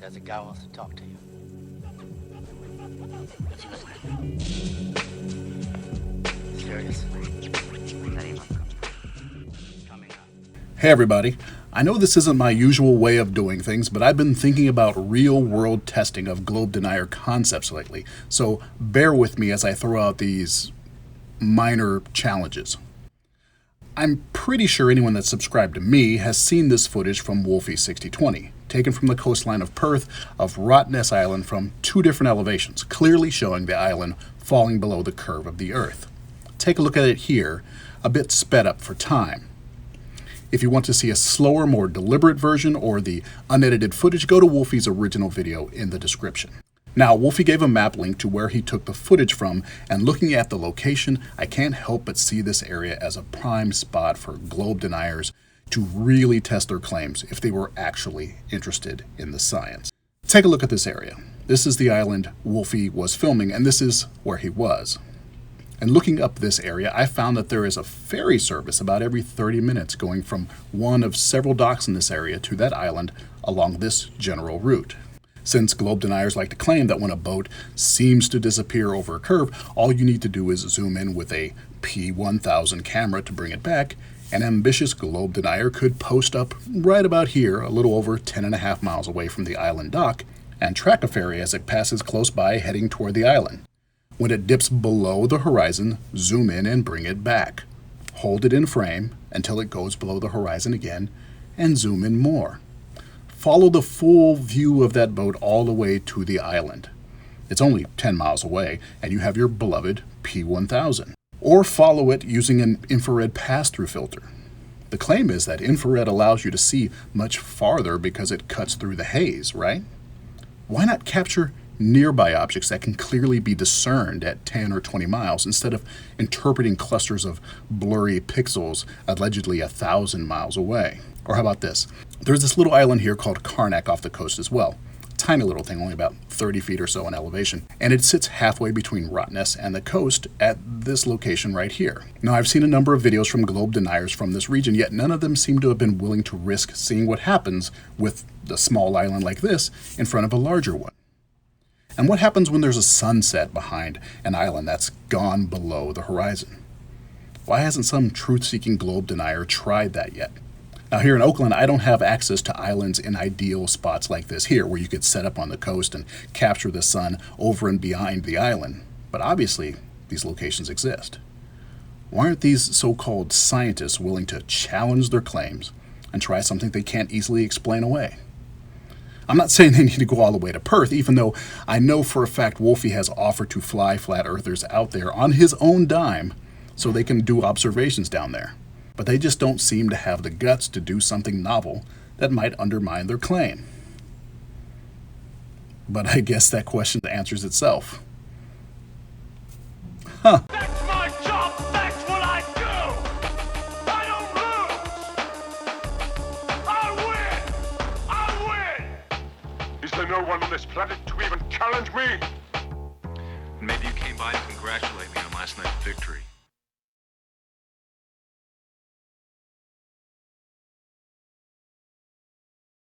There's a guy who wants to talk to you. Serious? Hey everybody, I know this isn't my usual way of doing things, but I've been thinking about real-world testing of Globe-Denier concepts lately, so bear with me as I throw out these minor challenges. I'm pretty sure anyone that's subscribed to me has seen this footage from Wolfie 6020, taken from the coastline of Perth of Rottnest Island from two different elevations, clearly showing the island falling below the curve of the Earth. Take a look at it here, a bit sped up for time. If you want to see a slower, more deliberate version or the unedited footage, go to Wolfie's original video in the description. Now, Wolfie gave a map link to where he took the footage from, and looking at the location, I can't help but see this area as a prime spot for Globe-Deniers to really test their claims if they were actually interested in the science. Take a look at this area. This is the island Wolfie was filming, and this is where he was. And looking up this area, I found that there is a ferry service about every 30 minutes going from one of several docks in this area to that island along this general route. Since Globe-Deniers like to claim that when a boat seems to disappear over a curve, all you need to do is zoom in with a P1000 camera to bring it back, an ambitious Globe-Denier could post up right about here, a little over 10.5 miles away from the island dock, and track a ferry as it passes close by heading toward the island. When it dips below the horizon, zoom in and bring it back. Hold it in frame until it goes below the horizon again, and zoom in more. Follow the full view of that boat all the way to the island. It's only 10 miles away, and you have your beloved P1000. Or follow it using an infrared pass-through filter. The claim is that infrared allows you to see much farther because it cuts through the haze, right? Why not capture nearby objects that can clearly be discerned at 10 or 20 miles instead of interpreting clusters of blurry pixels allegedly 1,000 miles away? Or how about this? There's this little island here called Karnak off the coast as well. Tiny little thing, only about 30 feet or so in elevation. And it sits halfway between Rottnest and the coast at this location right here. Now, I've seen a number of videos from Globe-Deniers from this region, yet none of them seem to have been willing to risk seeing what happens with a small island like this in front of a larger one. And what happens when there's a sunset behind an island that's gone below the horizon? Why hasn't some truth-seeking Globe-Denier tried that yet? Now, here in Oakland, I don't have access to islands in ideal spots like this here, where you could set up on the coast and capture the sun over and behind the island. But obviously, these locations exist. Why aren't these so-called scientists willing to challenge their claims and try something they can't easily explain away? I'm not saying they need to go all the way to Perth, even though I know for a fact Wolfie has offered to fly flat earthers out there on his own dime so they can do observations down there. But they just don't seem to have the guts to do something novel that might undermine their claim. But I guess that question answers itself. Huh. That's my job! That's what I do! I don't lose! I win! Is there no one on this planet to even challenge me? Maybe you came by to congratulate me on last night's victory.